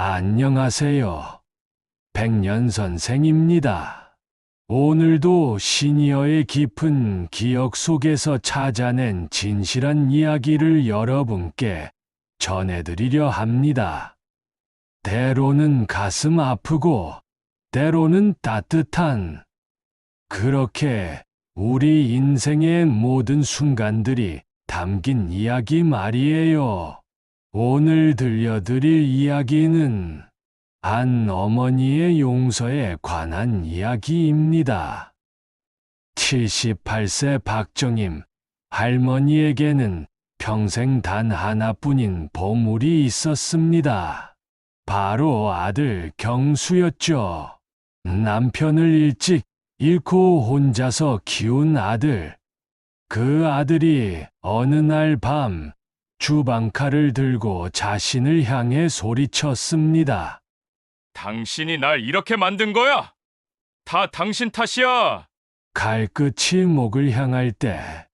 안녕하세요. 백년 선생입니다. 오늘도 시니어의 깊은 기억 속에서 찾아낸 진실한 이야기를 여러분께 전해드리려 합니다. 때로는 가슴 아프고, 때로는 따뜻한, 그렇게 우리 인생의 모든 순간들이 담긴 이야기 말이에요. 오늘 들려드릴 이야기는 한 어머니의 용서에 관한 이야기입니다. 78세 박정임 할머니에게는 평생 단 하나뿐인 보물이 있었습니다. 바로 아들 경수였죠. 남편을 일찍 잃고 혼자서 키운 아들. 그 아들이 어느 날 밤 주방칼을 들고 자신을 향해 소리쳤습니다. 당신이 날 이렇게 만든 거야! 다 당신 탓이야! 칼끝이 목을 향할 때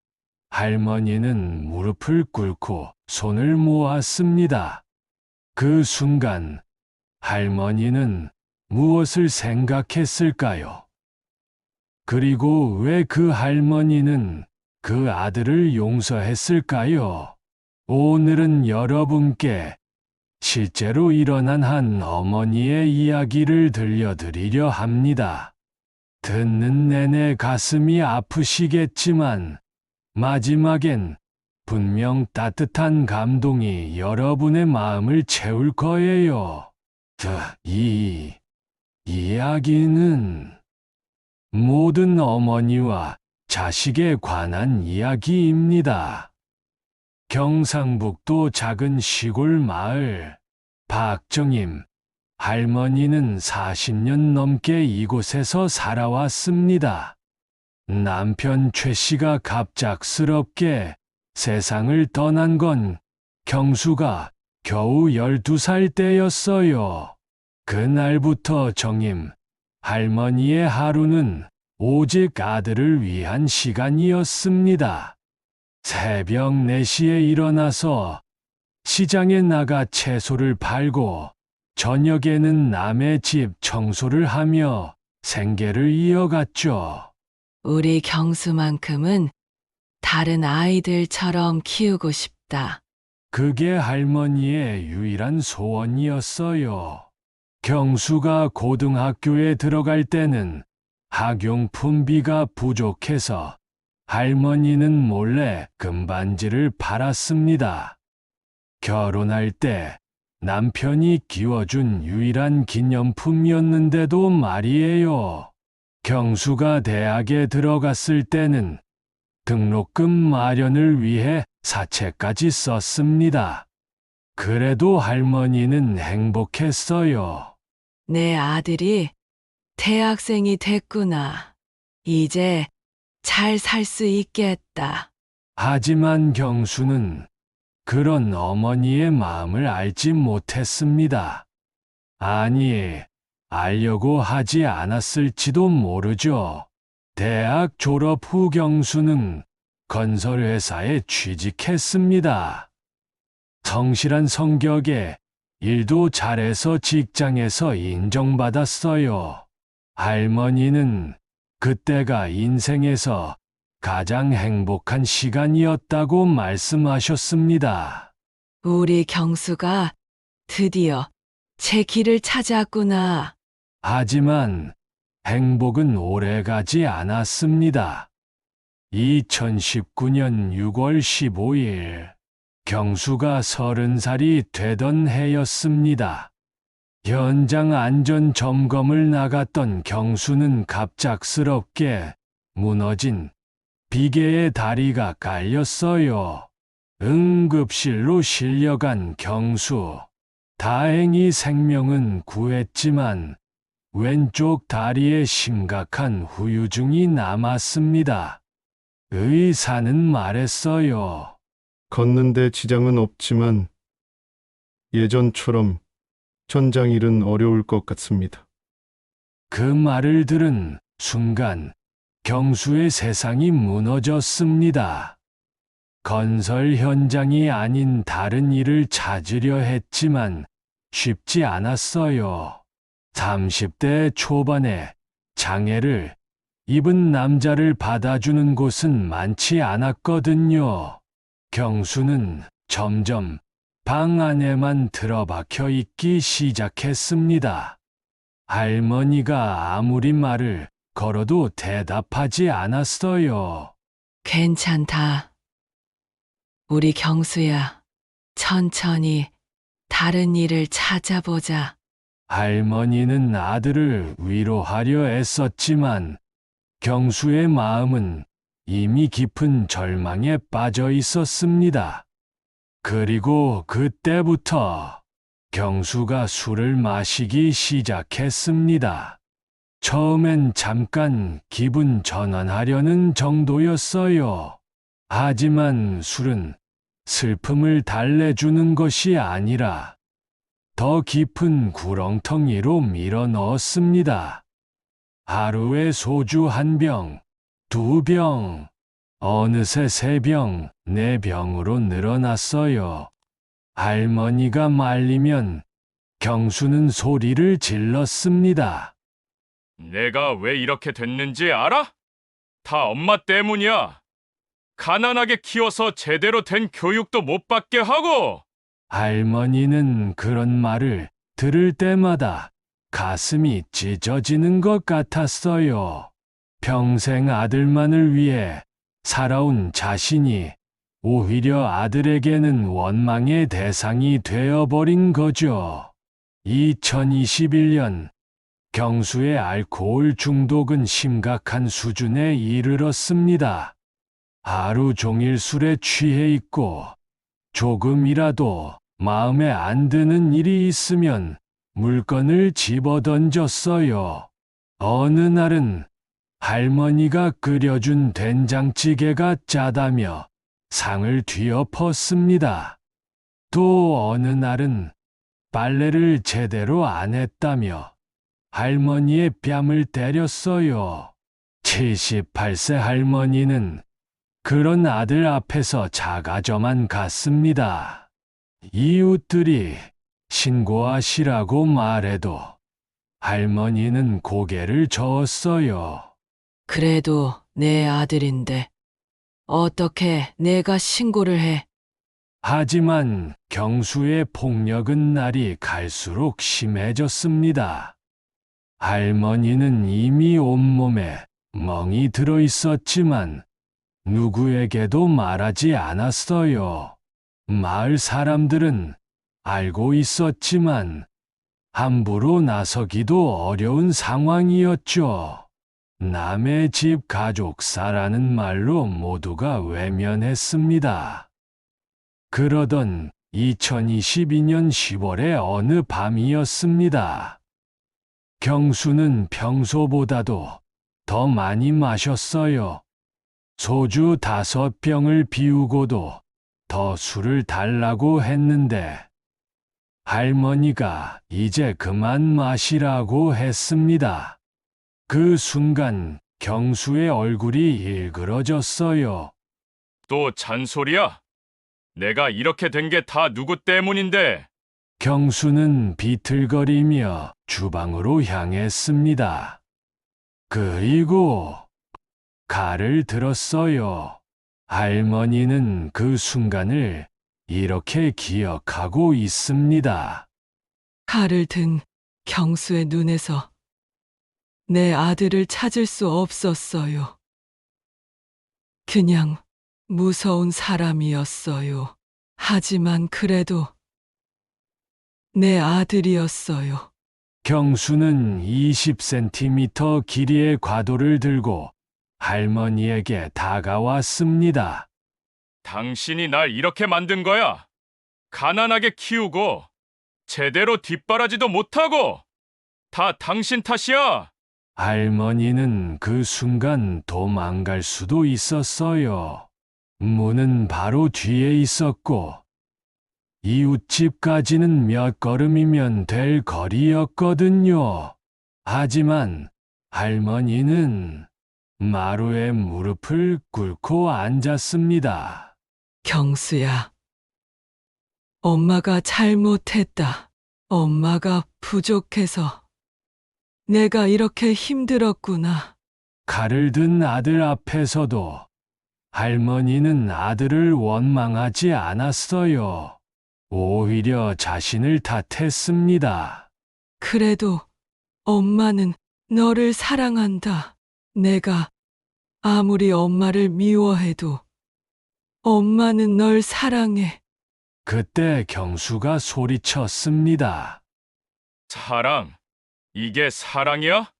할머니는 무릎을 꿇고 손을 모았습니다. 그 순간 할머니는 무엇을 생각했을까요? 그리고 왜 그 할머니는 그 아들을 용서했을까요? 오늘은 여러분께 실제로 일어난 한 어머니의 이야기를 들려드리려 합니다. 듣는 내내 가슴이 아프시겠지만 마지막엔 분명 따뜻한 감동이 여러분의 마음을 채울 거예요. 이 이야기는 모든 어머니와 자식에 관한 이야기입니다. 경상북도 작은 시골 마을, 박정임 할머니는 40년 넘게 이곳에서 살아왔습니다. 남편 최 씨가 갑작스럽게 세상을 떠난 건 경수가 겨우 12살 때였어요. 그날부터 정임 할머니의 하루는 오직 아들을 위한 시간이었습니다. 새벽 4시에 일어나서 시장에 나가 채소를 팔고 저녁에는 남의 집 청소를 하며 생계를 이어갔죠. 우리 경수만큼은 다른 아이들처럼 키우고 싶다. 그게 할머니의 유일한 소원이었어요. 경수가 고등학교에 들어갈 때는 학용품비가 부족해서 할머니는 몰래 금반지를 팔았습니다. 결혼할 때 남편이 끼워준 유일한 기념품이었는데도 말이에요. 경수가 대학에 들어갔을 때는 등록금 마련을 위해 사채까지 썼습니다. 그래도 할머니는 행복했어요. 내 아들이 대학생이 됐구나. 이제 잘 살 수 있겠다. 하지만 경수는 그런 어머니의 마음을 알지 못했습니다. 아니, 알려고 하지 않았을지도 모르죠. 대학 졸업 후 경수는 건설회사에 취직했습니다. 성실한 성격에 일도 잘해서 직장에서 인정받았어요. 할머니는 그때가 인생에서 가장 행복한 시간이었다고 말씀하셨습니다. 우리 경수가 드디어 제 길을 찾았구나. 하지만 행복은 오래가지 않았습니다. 2019년 6월 15일, 경수가 30살이 되던 해였습니다. 현장 안전 점검을 나갔던 경수는 갑작스럽게 무너진 비계의 다리가 깔렸어요. 응급실로 실려간 경수. 다행히 생명은 구했지만 왼쪽 다리에 심각한 후유증이 남았습니다. 의사는 말했어요. 걷는데 지장은 없지만 예전처럼 전장일은 어려울 것 같습니다. 그 말을 들은 순간 경수의 세상이 무너졌습니다. 건설 현장이 아닌 다른 일을 찾으려 했지만 쉽지 않았어요. 30대 초반에 장애를 입은 남자를 받아주는 곳은 많지 않았거든요. 경수는 점점 방 안에만 들어박혀 있기 시작했습니다. 할머니가 아무리 말을 걸어도 대답하지 않았어요. 괜찮다. 우리 경수야. 천천히 다른 일을 찾아보자. 할머니는 아들을 위로하려 애썼지만 경수의 마음은 이미 깊은 절망에 빠져 있었습니다. 그리고 그때부터 경수가 술을 마시기 시작했습니다. 처음엔 잠깐 기분 전환하려는 정도였어요. 하지만 술은 슬픔을 달래주는 것이 아니라 더 깊은 구렁텅이로 밀어 넣었습니다. 하루에 소주 1병, 2병, 어느새 3병, 4병으로 늘어났어요. 할머니가 말리면 경수는 소리를 질렀습니다. 내가 왜 이렇게 됐는지 알아? 다 엄마 때문이야. 가난하게 키워서 제대로 된 교육도 못 받게 하고. 할머니는 그런 말을 들을 때마다 가슴이 찢어지는 것 같았어요. 평생 아들만을 위해 살아온 자신이 오히려 아들에게는 원망의 대상이 되어버린 거죠. 2021년 경수의 알코올 중독은 심각한 수준에 이르렀습니다. 하루 종일 술에 취해 있고 조금이라도 마음에 안 드는 일이 있으면 물건을 집어던졌어요. 어느 날은 할머니가 끓여준 된장찌개가 짜다며 상을 뒤엎었습니다. 또 어느 날은 빨래를 제대로 안 했다며 할머니의 뺨을 때렸어요. 78세 할머니는 그런 아들 앞에서 작아져만 갔습니다. 이웃들이 신고하시라고 말해도 할머니는 고개를 저었어요. 그래도 내 아들인데 어떻게 내가 신고를 해? 하지만 경수의 폭력은 날이 갈수록 심해졌습니다. 할머니는 이미 온몸에 멍이 들어 있었지만 누구에게도 말하지 않았어요. 마을 사람들은 알고 있었지만 함부로 나서기도 어려운 상황이었죠. 남의 집 가족사라는 말로 모두가 외면했습니다. 그러던 2022년 10월의 어느 밤이었습니다. 경수는 평소보다도 더 많이 마셨어요. 소주 5병을 비우고도 더 술을 달라고 했는데 할머니가 이제 그만 마시라고 했습니다. 그 순간 경수의 얼굴이 일그러졌어요. 또 잔소리야? 내가 이렇게 된 게 다 누구 때문인데? 경수는 비틀거리며 주방으로 향했습니다. 그리고 칼을 들었어요. 할머니는 그 순간을 이렇게 기억하고 있습니다. 칼을 든 경수의 눈에서 내 아들을 찾을 수 없었어요. 그냥 무서운 사람이었어요. 하지만 그래도 내 아들이었어요. 경수는 20cm 길이의 과도를 들고 할머니에게 다가왔습니다. 당신이 날 이렇게 만든 거야. 가난하게 키우고 제대로 뒷바라지도 못하고 다 당신 탓이야. 할머니는 그 순간 도망갈 수도 있었어요. 문은 바로 뒤에 있었고 이웃집까지는 몇 걸음이면 될 거리였거든요. 하지만 할머니는 마루에 무릎을 꿇고 앉았습니다. 경수야, 엄마가 잘못했다. 엄마가 부족해서 내가 이렇게 힘들었구나. 칼을 든 아들 앞에서도 할머니는 아들을 원망하지 않았어요. 오히려 자신을 탓했습니다. 그래도 엄마는 너를 사랑한다. 내가 아무리 엄마를 미워해도 엄마는 널 사랑해. 그때 경수가 소리쳤습니다. 사랑? 이게 사랑이야?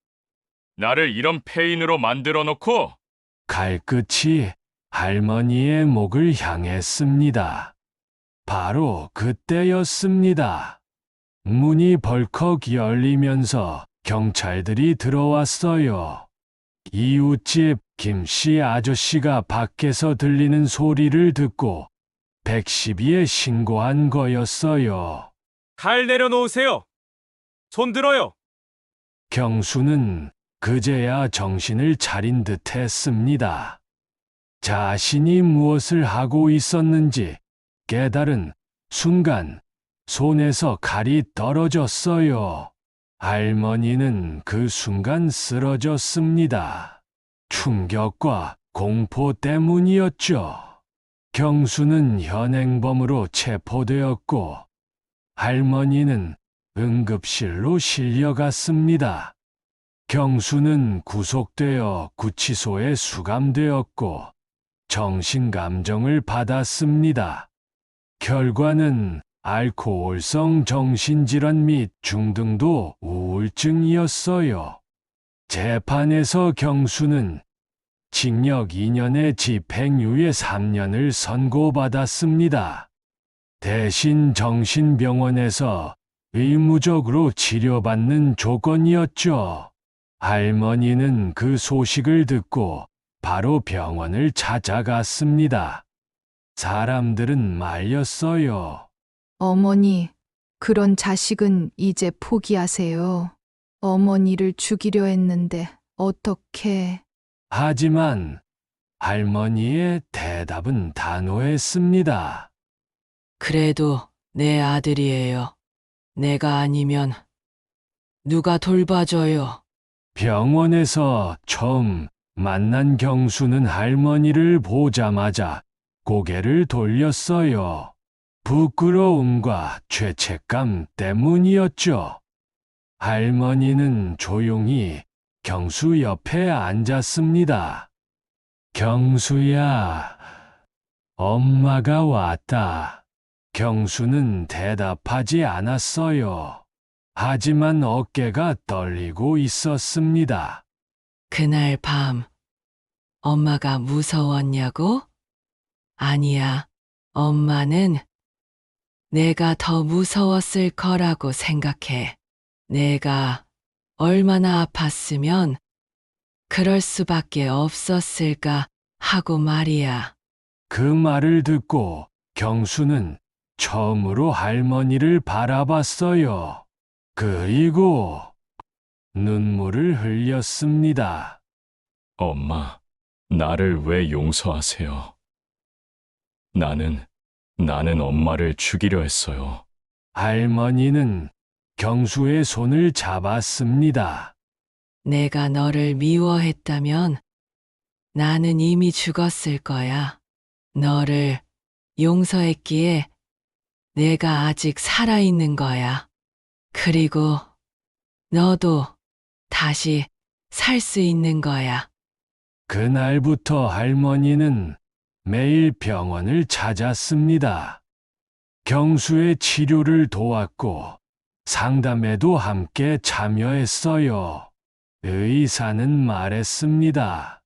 나를 이런 폐인으로 만들어 놓고 칼끝이 할머니의 목을 향했습니다. 바로 그때였습니다. 문이 벌컥 열리면서 경찰들이 들어왔어요. 이웃집 김씨 아저씨가 밖에서 들리는 소리를 듣고 112에 신고한 거였어요. 칼 내려놓으세요. 손 들어요. 경수는 그제야 정신을 차린 듯 했습니다. 자신이 무엇을 하고 있었는지 깨달은 순간 손에서 칼이 떨어졌어요. 할머니는 그 순간 쓰러졌습니다. 충격과 공포 때문이었죠. 경수는 현행범으로 체포되었고 할머니는 응급실로 실려갔습니다. 경수는 구속되어 구치소에 수감되었고 정신감정을 받았습니다. 결과는 알코올성 정신질환 및 중등도 우울증이었어요. 재판에서 경수는 징역 2년에 집행유예 3년을 선고받았습니다. 대신 정신병원에서 의무적으로 치료받는 조건이었죠. 할머니는 그 소식을 듣고 바로 병원을 찾아갔습니다. 사람들은 말렸어요. 어머니, 그런 자식은 이제 포기하세요. 어머니를 죽이려 했는데 어떻게... 하지만 할머니의 대답은 단호했습니다. 그래도 내 아들이에요. 내가 아니면 누가 돌봐줘요. 병원에서 처음 만난 경수는 할머니를 보자마자 고개를 돌렸어요. 부끄러움과 죄책감 때문이었죠. 할머니는 조용히 경수 옆에 앉았습니다. 경수야, 엄마가 왔다. 경수는 대답하지 않았어요. 하지만 어깨가 떨리고 있었습니다. 그날 밤 엄마가 무서웠냐고? 아니야. 엄마는 내가 더 무서웠을 거라고 생각해. 내가 얼마나 아팠으면 그럴 수밖에 없었을까 하고 말이야. 그 말을 듣고 경수는 처음으로 할머니를 바라봤어요. 그리고 눈물을 흘렸습니다. 엄마, 나를 왜 용서하세요? 나는 엄마를 죽이려 했어요. 할머니는 경수의 손을 잡았습니다. 내가 너를 미워했다면 나는 이미 죽었을 거야. 너를 용서했기에 내가 아직 살아있는 거야. 그리고 너도 다시 살 수 있는 거야. 그날부터 할머니는 매일 병원을 찾았습니다. 경수의 치료를 도왔고 상담에도 함께 참여했어요. 의사는 말했습니다.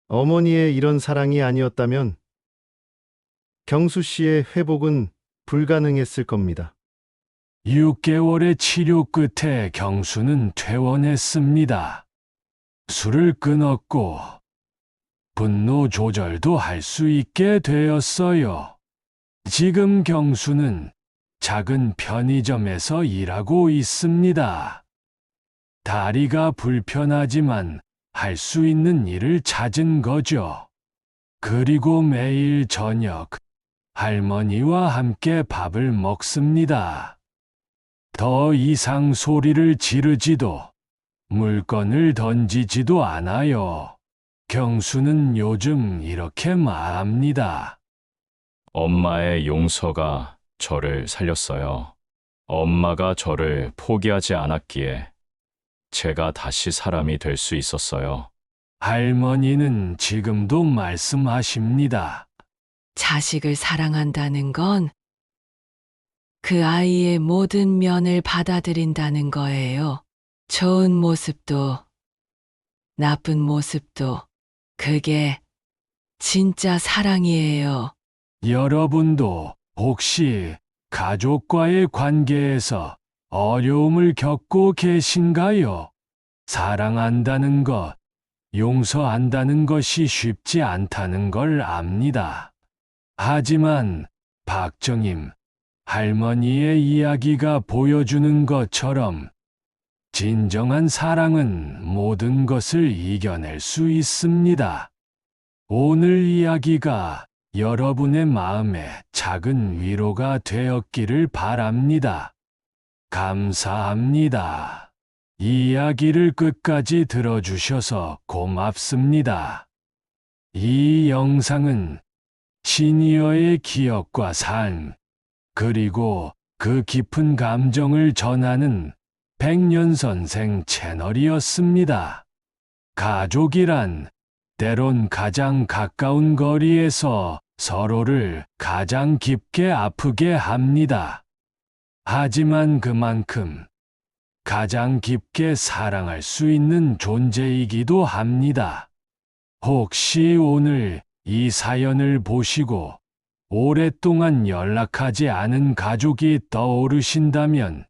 어머니의 이런 사랑이 아니었다면 경수 씨의 회복은 불가능했을 겁니다. 6개월의 치료 끝에 경수는 퇴원했습니다. 술을 끊었고 분노 조절도 할 수 있게 되었어요. 지금 경수는 작은 편의점에서 일하고 있습니다. 다리가 불편하지만 할 수 있는 일을 찾은 거죠. 그리고 매일 저녁 할머니와 함께 밥을 먹습니다. 더 이상 소리를 지르지도 물건을 던지지도 않아요. 경수는 요즘 이렇게 말합니다. 엄마의 용서가 저를 살렸어요. 엄마가 저를 포기하지 않았기에 제가 다시 사람이 될 수 있었어요. 할머니는 지금도 말씀하십니다. 자식을 사랑한다는 건 그 아이의 모든 면을 받아들인다는 거예요. 좋은 모습도, 나쁜 모습도, 그게 진짜 사랑이에요. 여러분도 혹시 가족과의 관계에서 어려움을 겪고 계신가요? 사랑한다는 것, 용서한다는 것이 쉽지 않다는 걸 압니다. 하지만 박정임 할머니의 이야기가 보여주는 것처럼 진정한 사랑은 모든 것을 이겨낼 수 있습니다. 오늘 이야기가 여러분의 마음에 작은 위로가 되었기를 바랍니다. 감사합니다. 이야기를 끝까지 들어주셔서 고맙습니다. 이 영상은 시니어의 기억과 삶, 그리고 그 깊은 감정을 전하는 백년선생 채널이었습니다. 가족이란 때론 가장 가까운 거리에서 서로를 가장 깊게 아프게 합니다. 하지만 그만큼 가장 깊게 사랑할 수 있는 존재이기도 합니다. 혹시 오늘 이 사연을 보시고 오랫동안 연락하지 않은 가족이 떠오르신다면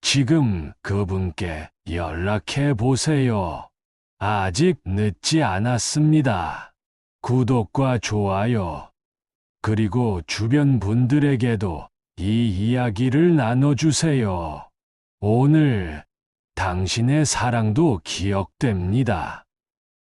지금 그분께 연락해 보세요. 아직 늦지 않았습니다. 구독과 좋아요, 그리고 주변 분들에게도 이 이야기를 나눠주세요. 오늘 당신의 사랑도 기억됩니다.